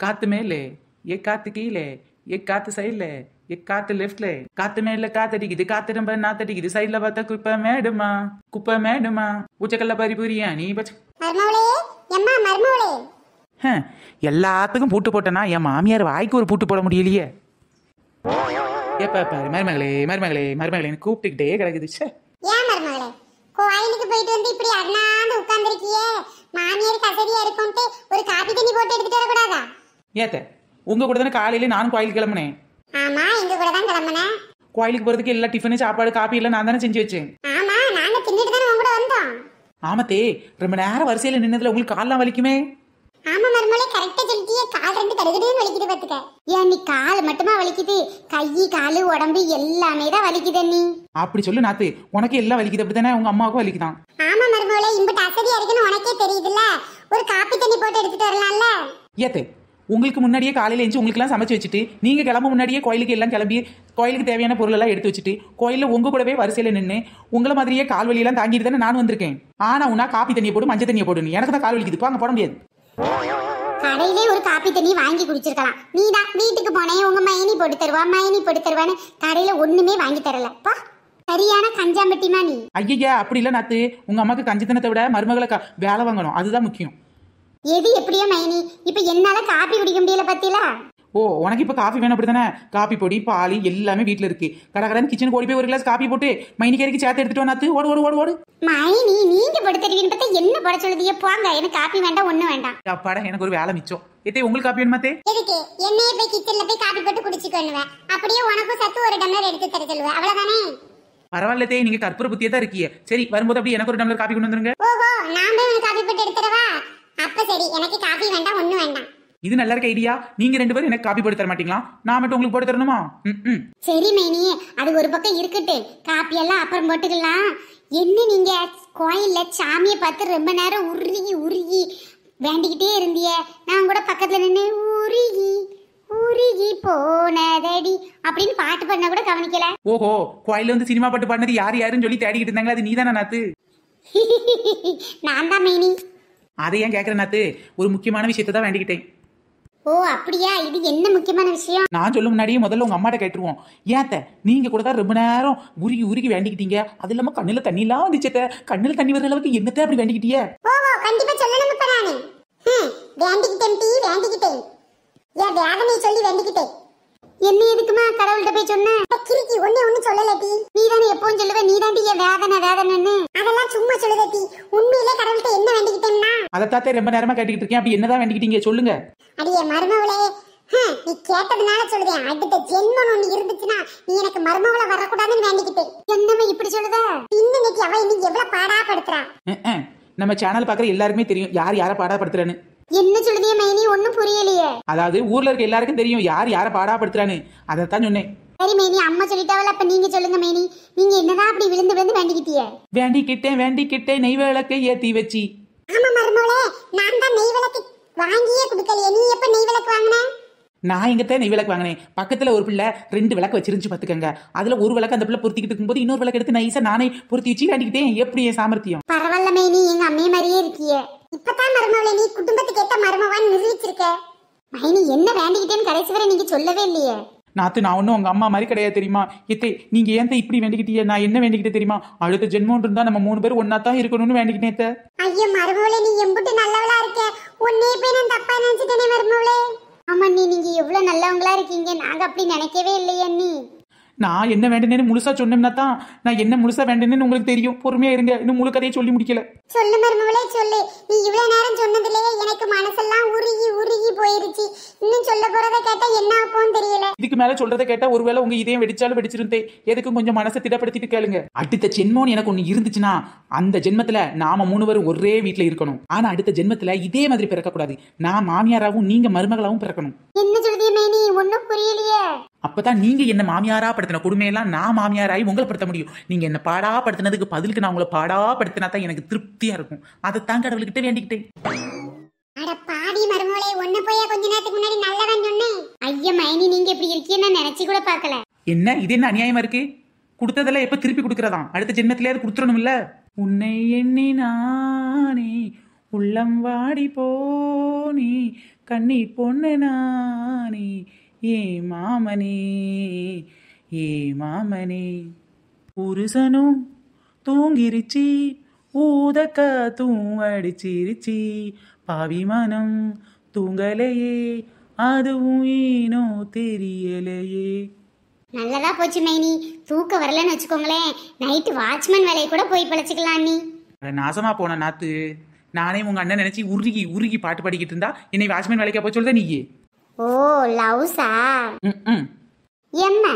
காத்து மேலே காத்து கீழே காத்து சைட்ல காத்து லெஃப்ட்ல காத்து மேல காத்தடிக்குது காத்து ரொம்ப நாத்தடிக்குது சைட்ல பார்த்தா குப்பை மேடுமா உச்சக்கல்ல பறி புரியா நீ எல்லாத்துக்கும் பூட்டு போட்டனா என் மாமியார் வாய்க்கு ஒரு பூட்டு போட முடியலையே. எப்ப பாரு மருமகளே மருமகளே மருமகளேன்னு கூப்பிட்டுக்கிட்டே கிடக்குது. ஏன் மருமகளே கோயிலுக்கு போயிட்டு வந்து இப்படி அண்ணாந்து உட்கார்ந்திருக்கியே, மாமியார் கசதியா இருக்கும்ட்டு ஒரு காபி தண்ணி போட்டு எடுத்துட்டு வர கூடாதா? ஏத்த உங்க கூட தானே காலையில நானும் கோயிலுக்கு கிளம்புனேன். ஆமா எங்க கூட தான் கிளம்புனேன். கோயிலுக்கு போறதுக்கு எல்லா டிஃபனு சாப்பாடு காபி எல்லாம் நான் தானே செஞ்சு வச்சேன். ஆமா நாங்க தின்னுட்டு தானே உங்க கூட வந்தோம். ஆமத்தே ரொம்ப நேரம் வரிசையில நின்னதுல உங்களுக்கு கால்லாம் வலிக்குமே. ஆமா மருமகளே கரெக்டா சொல்லிட்டியே, கால் ரெண்டு கடுகடுன்னு வலிக்குது பாத்துக்க. ஏன் நீ கால் மட்டுமா வலிக்குது, கை காலு உடம்பு எல்லாமே தான் வலிக்குது. நீ அப்படி சொல்லு நாத்து, உனக்கு எல்லாம் வலிக்குது அப்படித்தானே, உங்க அம்மாவுக்கும் வலிக்குதான். ஆமா மருமகளே இம்புட்டு அசதியா இருக்குன்னு உனக்கே தெரியுதுல்ல, ஒரு காப்பி தண்ணி போட்டு எடுத்துட்டு வரலாம்ல. ஏத்தே உங்களுக்கு முன்னாடியே காலையில எழுந்து உங்களுக்கு எல்லாம் சமைச்சு வச்சுட்டு நீங்க கிளம்ப முன்னாடியே கோயிலுக்கு எல்லாம் கிளம்பி கோயிலுக்கு தேவையான பொருள் எல்லாம் எடுத்து வச்சுட்டு கோயில உங்க கூடவே வரிசையில நின்று உங்களை மாதிரியே கால் வலியெல்லாம் தாங்கிட்டு தானே நான் வந்திருக்கேன். ஆனா உன்னா காப்பி தண்ணியை போடு மஞ்சள் தண்ணியை போடு, எனக்கு தான் கால் வலிக்குது பாங்க போட முடியாது. கடையிலே ஒரு காப்பி தண்ணி வாங்கி குடிச்சிருக்கலாம். நீ தான் வீட்டுக்கு போனேன் உங்க மைனி போட்டு தருவா மைனி போட்டு தருவான்னு கடையில ஒண்ணுமே வாங்கி தரலப்பா. சரியான கஞ்சாம்பட்டிமா நீ. ஐயா அப்படி இல்ல நாத்து, உங்க அம்மாக்கு கஞ்சித்தனத்தை விட மருமகளை வேலை வாங்கணும் அதுதான் முக்கியம். எது எப்படியோ மைனி, இப்ப என்னால காப்பி குடிக்க முடியல பத்தியா. ஓ உனக்கு இப்ப காஃபி வேணும் அப்படித்தானே, காப்பி பொடி பால் எல்லாமே வீட்டுல இருக்கு. கடகடன் கிச்சனுக்கு ஓடி போய் ஒரு கிளாஸ் காப்பி போட்டு மைனிக்கரைக்கு சேர்த்து எடுத்துட்டு நாத்து ஓடு ஓடு ஓடு ஓடு. மைனி நீங்க போட்டு தருவீங்கன்னு பார்த்தா என்ன போட சொல்லுதீங்க, போங்க எனக்கு காப்பி வேண்டாம் ஒண்ணும் வேண்டாம். அப்பாடா எனக்கு ஒரு வேலை மிச்சம். ஏத்தே உங்களுக்கு காப்பி வேணுமாத்தே? எதுக்கு என்னையே போய் கிச்சன்ல போய் காப்பி போட்டு குடிச்சுக்கொள்ளுவேன், அப்படியே உனக்கும் சத்து ஒரு டம்ளர் எடுத்து தர சொல்லுவேன் அவ்வளவுதானே. பரவாயில்லத்தே நீங்க கற்பூர புத்தியே தான் இருக்கீங்க. சரி வரும்போது அப்படி எனக்கு ஒரு டம்ளர் காப்பி கொண்டு வந்துருங்க. ஓஹோ நான் போய் உனக்கு காப்பி போட்டு எடுத்துறவா? அப்ப சரி எனக்கு காப்பி வேண்டாம் ஒண்ணும் வேண்டாம். இது நல்லா இருக்க ஐடியா. நீங்க ரெண்டு பேரும் எனக்கு காப்பி போட்டு தர மாட்டீங்களா, நான் மட்டும் உங்களுக்கு போட்டு தரணுமா? சரி மைனி அது ஒரு பக்கம் இருக்கட்டு, காப்பி எல்லாம் அப்புறம் போட்டுக்கலாம். என்ன நீங்க கோயில்ல சாமியை பார்த்து ரொம்ப நேரம் உருகி உருகி வேண்டிக்கிட்டே இருந்திய, நான் கூட பக்கத்துல நின்று உருகி உருகி போனதடி அப்படின்னு பாட்டு பண்ண கூட கவனிக்கல. ஓஹோ கோயில்ல வந்து சினிமா பாட்டு பாடினது யாரு யாருன்னு சொல்லி தேடிக்கிட்டு இருந்தாங்களா, அது நீதானா நாத்து? நான் தான் மைனி. அதை ஏன் கேக்குற நாத்து, ஒரு முக்கியமான விஷயத்தை தான் வேண்டிக்கிட்டேன். ஓ அப்படியா, இது என்ன முக்கியமான விஷயம்? நான் சொல்ல முன்னாடியே முதல்ல உங்க அம்மாட்ட கேட்டுருவோம். ஏத்த நீங்க கூட தான் ரொம்ப நேரம் உருகி உருகி வேண்டிக்கிட்டீங்க, அது இல்லாம கண்ணுல தண்ணி எல்லாம் வந்துச்சேத்த, கண்ணுல தண்ணி வர அளவுக்கு என்னத்த அப்படி வேண்டிக்கிட்டிய? ஓ கண்டிப்பா சொல்லணும் இப்ப நானு. வேண்டிக்கிட்டேன் டீ வேண்டிக்கிட்டேன், ஏன் வேதனை சொல்லி வேண்டிக்கிட்டேன். என்ன எதுக்குமா கடவுள்கிட்ட போய் சொன்ன? கிறுக்கி ஒண்ணு சொல்லல டி, நீ தானே எப்பவும் சொல்லுவ நீ தான் என் வேதனை வேதனைன்னு, அதெல்லாம் சும்மா சொல்லுத டி. உண்மையிலே கடவுள்கிட்ட என்ன வேண்டிக்கிட்டேன்னா? அதைத்தாத்தே ரொம்ப நேரமா கேட்டுக்கிட்டு இருக்கேன், அப்படி என்னதான் வேண்டிக்கிட்டீங்க சொல்லுங்க. அடியே மருமவளே, நீ கேட்டதுனால சொல்லுதேன், அடுத்த ஜென்மம் ஒண்ணு இருந்துச்சுன்னா நீ எனக்கு மருமவளை வரக்கூடாதுன்னு வேண்டிக்கிட்டேன். என்னமே இப்படி சொல்லுத? இன்னைக்கு அவ இன்னைக்கு எவ்வளவு பாடாப்படுத்துறா. நம்ம சேனல் பாக்குற எல்லாருக்குமே தெரியும் யார் யார பாடாப்படுத்துறான்னு. என்ன சொல்லுதிய மைனி ஒண்ணும் புரியலையே. அதாவது ஊர்ல இருக்க எல்லாருக்கும் தெரியும் யார் யார பாடாப்படுத்துறான்னு, அதைத்தான் சொன்னேன். சரி மைனி அம்மா சொல்லிட்டாவல, அப்ப நீங்க சொல்லுங்க மைனி, நீங்க என்னதான் அப்படி விழுந்து விழுந்து வேண்டிக்கிட்டிய? வேண்டிக்கிட்டேன் நெய் விளக்கை ஏத்தி வச்சி. ஆமா மருமவளே நான் தான் நெய் விளக்கு வாங்கியே குடுக்கலையே, நீ எப்ப நெய் விளக்கு வாங்குன? நான் எங்கத்தான் நெய் விளக்கு வாங்கினேன், பக்கத்துல ஒரு பிள்ளை 2 விளக்கு வச்சிருந்துச்சு பாத்துக்கங்க, அதுல ஒரு விளக்கு அந்த பிள்ளை பொருத்திக்கிட்டு இருக்கும்போது இன்னொரு விளக்கு எடுத்து நைஸா நானே பொருத்தி வச்சு வேண்டிக்கிட்டேன். எப்படி என் சாமர்த்தியம்? பரவாயில்ல மைனி எங்க அம்மே மாதிரியே இருக்கியே. இப்பதான் மருமவளே நீ குடும்பத்துக்கு ஏத்த மருமவான்னு நிரூபிச்சிருக்க. மைனி என்ன வேண்டிக்கிட்டேன்னு கடைசி வரை நீங்க சொல்லவே இல்லையே. நாத்து நான் ஒன்னும் உங்க அம்மா மாதிரி கிடையாது தெரியுமா. எத்தே நீங்க ஏன் இப்படி வேண்டிக்கிட்டீங்க, நான் என்ன வேண்டிக்கிட்டே தெரியுமா, அடுத்த ஜென்மம் இருந்தா நம்ம 3 பேரும் ஒன்னா தான் இருக்கணும்னு வேண்டிக்கிட்டேன். ஐயோ மருமவளே நீ எம்புட்டு நல்லவளா இருக்க, உன்னையே போய் நான் தப்பா நினைச்சிட்டேனே மருமவளே. ஆமா நீங்க எவ்வளவு நல்லவங்களா இருக்கீங்க, நாங்க அப்படி நினைக்கவே இல்லையே. நீ நான் என்ன வேண்டினேன்னு முழுசா சொன்னேன்னா தான் நான் என்ன முழுசா வேண்டினேன்னு உங்களுக்கு தெரியும். பொறுமையா இருங்க, இன்னும் முழு கதையை சொல்லி முடிக்கல. சொல்லு மருமவளே சொல்லு, நீ இவ்வளவு நேரம் சொன்னதுலயே எனக்கு மனசெல்லாம் உருகி உருகி போயிருச்சு. இன்னும் சொல்ல போறத கேட்டா என்ன ஆகும்னு தெரியல. இதுக்கு மேல சொல்றதை கேட்டா ஒருவேளை உங்க இதயம் வெடிச்சாலும் வெடிச்சிருந்தேன். எதுக்கும் கொஞ்சம் மனசை திடப்படுத்திட்டு கேளுங்க. அடுத்த ஜென்மம் எனக்கு ஒண்ணு இருந்துச்சுன்னா அந்த ஜென்மத்துல நாம 3 பேரும் ஒரே வீட்டுல இருக்கணும். ஆனா அடுத்த ஜென்மத்துல இதே மாதிரி பிறக்க கூடாது, நான் மாமியாராவும் நீங்க மருமகளாவும் பிறக்கணும். என்ன சொல்றீ மேனி ஒன்னும் புரியலையே. அப்பதான் நீங்க என்ன மாமியாரா படுத்தின கொடுமையெல்லாம் நான் மாமியாராயி உங்களை படுத்த முடியும். நீங்க என்ன பாடா படுத்தினதுக்கு பதிலுக்கு நான் உங்களை பாடா படுத்தினா தான் எனக்கு திருப்தியா இருக்கும். அதைத்தான் கடவுள்கிட்ட வேண்டிக்கிட்டேன். அட பாடி மருமகளே, ஒண்ணு போய் கொஞ்ச நேரத்துக்கு முன்னாடி நல்லவன் சொன்னேன். ஐயா மைனி நீங்க இப்படி இருக்கீன்னு நான் நினைச்சு கூட பார்க்கல. என்ன இது என்ன அநியாயமா இருக்கு? கொடுத்ததெல்லாம் எப்ப திருப்பி கொடுக்கறதாம், அடுத்த ஜென்மத்திலே அது கொடுத்துடணும் இல்ல. உன்னை எண்ணி நானே உள்ளம் வாடி போனே கண்ணி பொண்ணு நானே ஏ மாமனே ஏ மாமனே புருஷனும் தூங்கிருச்சி ஊதக்கா தூங்கடிச்சிருச்சி பாவி மனம் தூங்கலையே அதுவும் ஏனோ தெரியலையே. நல்லதா போச்சு மைனி. தூக்கம் வரலன்னு வச்சுக்கோங்களேன், நைட்டு வாட்ச்மேன் வேலையை கூட போய் பழச்சிக்கலாம் நீ. நாசமா போன நாத்து. நானே உங்க அண்ணன் நினைச்சு உருகி உருகி பாட்டு பாடிக்கிட்டு இருந்தா என்னை வாட்ச்மேன் வேலைக்கா போய் சொல்லுத நீயே. ஓ லவ்ஸா? எம்மா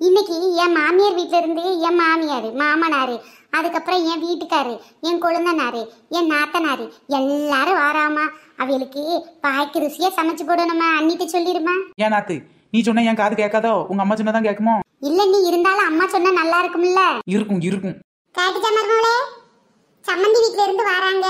இன்னைக்கு என் மாமியார் வீட்டுல இருந்து என் மாமியார் மாமனாரு, அதுக்கப்புறம் என் வீட்டுக்காரு, என் கொழுந்தனாரு, என் நாத்தனாரு எல்லாரும் வாராமா. அவளுக்கு பாய்க்கு ருசியா சமைச்சு போடணுமா, அண்ணிட்டு சொல்லிருமா. ஏன் நாத்து, நீ சொன்ன என் காது கேட்காதோ? உங்க அம்மா சொன்னதான் கேட்குமோ? இல்ல நீ இருந்தாலும் அம்மா சொன்னா நல்லா இருக்கும்ல. இருக்கும் இருக்கும். கேட்டுச்சா மருமகளே? சம்மந்தி வீட்ல இருந்து வராங்க,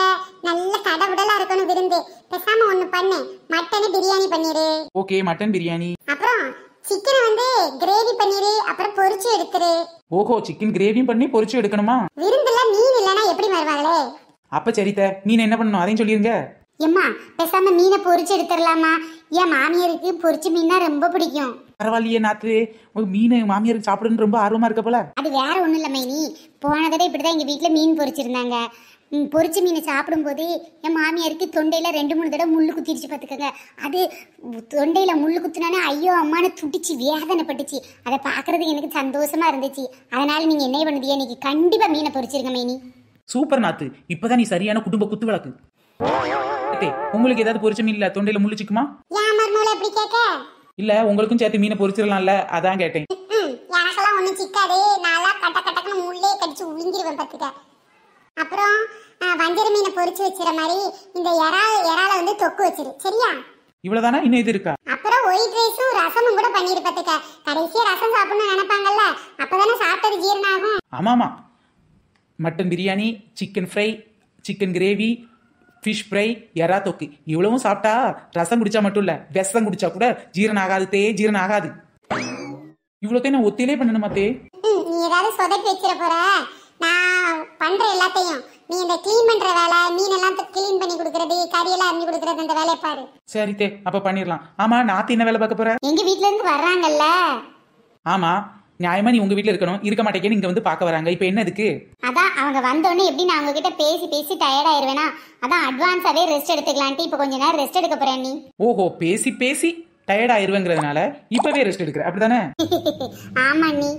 நல்ல கடவுடலா இருக்கணும் விருந்து. பேசாம ஒண்ணு பண்ணு, மட்டன் பிரியாணி பண்ணிரு. Okay, mutton biryani. அப்புறம் சிக்கனை வந்து கிரேவி பண்ணிரு, அப்புறம் பொரிச்சு எடுத்துரு. ஓஹோ, சிக்கன் கிரேவியும் பண்ணி பொரிச்சு எடுக்கணுமா? விருந்துல மீன் இல்லனா எப்படி மருமகளே? அப்ப சரித்த, மீன் என்ன பண்ணணும் அதையும் சொல்லிருங்க. எம்மா பேசாம மீனை பொரிச்சு எடுத்துடலாமா? என் மாமியாருக்கு பொரிச்சு மீன்னா ரொம்ப பிடிக்கும். பரவாயில்லையே நாத்து, உங்க மீன் மாமியாருக்கு சாப்பிடுன்னு ரொம்ப ஆர்வமா இருக்க போல. அது வேற ஒண்ணும் இல்ல மைனி, போன தடவை இப்படிதான் எங்க வீட்டுல மீன் பொரிச்சிருந்தாங்க. பொரிச்சு மீனை சாப்பிடும்போது என் மாமியாருக்கு தொண்டையில 2-3 தடவை முள்ளு குத்திருச்சு பார்த்துக்கங்க. அது தொண்டையில முள்ளு குத்துனானே ஐயோ அம்மானு துடிச்சு வேதனைப்பட்டுச்சு. அதை பாக்குறதுக்கு எனக்கு சந்தோஷமா இருந்துச்சு. அதனால நீங்க என்ன பண்ணுதியா, இன்னைக்கு கண்டிப்பா மீனை பொரிச்சிருங்க மைனி. சூப்பர் நாத்து, இப்பதான் நீ சரியான குடும்ப குத்து விளக்கு. உங்களுக்கு ஏதாவது பொரிச்ச மீன் இல்ல தொண்டையில முள்ளு சிக்குமா? ஏன் மர்மோல அப்படி கேட்க? இல்ல உங்களுக்கும் சேர்த்து மீனை பொரிச்சிடலாம்ல, அதான் கேட்டேன். எனக்கெல்லாம் ஒண்ணும் சிக்காது, நாளா கட்ட கட்டக்குன்னு முள்ளே கடிச்சு உழுங்கிருவேன் பார்த்துக்க. அப்புறம் வஞ்சர மீனை பொரிச்சு வச்சிர மாதிரி இந்த இறால வந்து தொக்கு வச்சிரு, சரியா? இவ்வளவுதானா, இன்னும் இது இருக்கா? அப்புறம் ஒயிட் ரைஸும் ரசமும் கூட பண்ணிரு பார்த்துக்க. கடைசியா ரசம் சாப்பிடணும்னு நினைப்பாங்கல்ல, அப்பதானே சாப்பிட்டது ஜீரணம் ஆகும். ஆமாமா, mutton biryani, chicken fry, chicken gravy, fish fry, எறா தொக்கு இவ்வளவும் சாப்பிட்டா ரசம் குடிச்சா மட்டும் இல்ல விஷம் குடிச்சா கூட ஜீரணம் ஆகாது. ஜீரணம் ஆகாது. இவ்வளோத்தையும் நான் ஒத்திலே பண்ணணுமா தே? நீ ஏதாவது சொதப்பி வச்சிட போற. நான் பண்ற எல்லாத்தையும் நீ இந்த க்ளீன் பண்ற வேலை, மீன் எல்லாம் க்ளீன் பண்ணி கொடுக்கறது, கறி எல்லாம் அரிஞ்சு கொடுக்கறது, அந்த வேலையை பாரு. சரி தே, அப்ப பண்ணிடலாம். ஆமா, நாத்து என்ன வேலை பார்க்க போற? எங்க வீட்ல இருந்து வர்றாங்கல்ல. ஆமா, நியாயமா நீ உங்க வீட்டுல இருக்கணும், இருக்க மாட்டேங்கன்னு இங்க வந்து பார்க்க வராங்க. இப்ப என்ன இதுக்கு? அதான் அவங்க வந்தோடனே எப்படி நான் அவங்க கிட்ட பேசி பேசி டயர்ட் ஆயிருவேனா, அதான் அட்வான்ஸாவே ரெஸ்ட் எடுத்துக்கலான்ட்டு இப்ப கொஞ்ச நேரம் ரெஸ்ட் எடுக்க போறேன். நீ ஓஹோ, பேசி பேசி டயர்ட் ஆயிருவேங்கிறதுனால இப்பவே ரெஸ்ட் எடுக்கிற, அப்படிதானே? ஆமா நீ.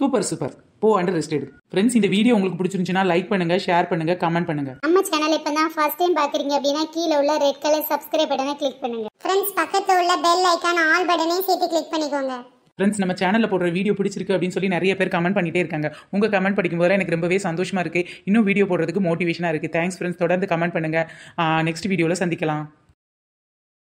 சூப்பர் சூப்பர், போ அண்டர் ரெஸ்ட் எடு. ஃப்ரெண்ட்ஸ், இந்த வீடியோ உங்களுக்கு பிடிச்சிருந்துச்சுன்னா லைக் பண்ணுங்க, ஷேர் பண்ணுங்க, கமெண்ட் பண்ணுங்க. நம்ம சேனல் இப்பதான் ஃபர்ஸ்ட் டைம் பாக்குறீங்க அப்படின்னா கீழே உள்ள ரெட் கலர் சப்ஸ்கிரைப் பட்டனை கிளிக் பண்ணுங்க. ஃப்ரெண்ட்ஸ், பக்கத்துல உள்ள பெல் ஐகான் ஆல் பட்டனை சேர்த்து கிளிக் பண்ணிக்கோங்க. ஃப்ரெண்ட்ஸ், நம்ம சேனலில் போடுற வீடியோ பிடிச்சிருக்கு அப்படின்னு சொல்லி நிறைய பேர் கமெண்ட் பண்ணிட்டே இருக்காங்க. உங்கள் கமெண்ட் படிக்கும்போது எனக்கு ரொம்பவே சந்தோஷமா இருக்கு. இன்னும் வீடியோ போடுறதுக்கு மோட்டிவேஷனாக இருக்கு. தேங்க்ஸ் ஃப்ரெண்ட்ஸ், தொடர்ந்து கமெண்ட் பண்ணுங்க. நெக்ஸ்ட் வீடியோவில் சந்திக்கலாம்.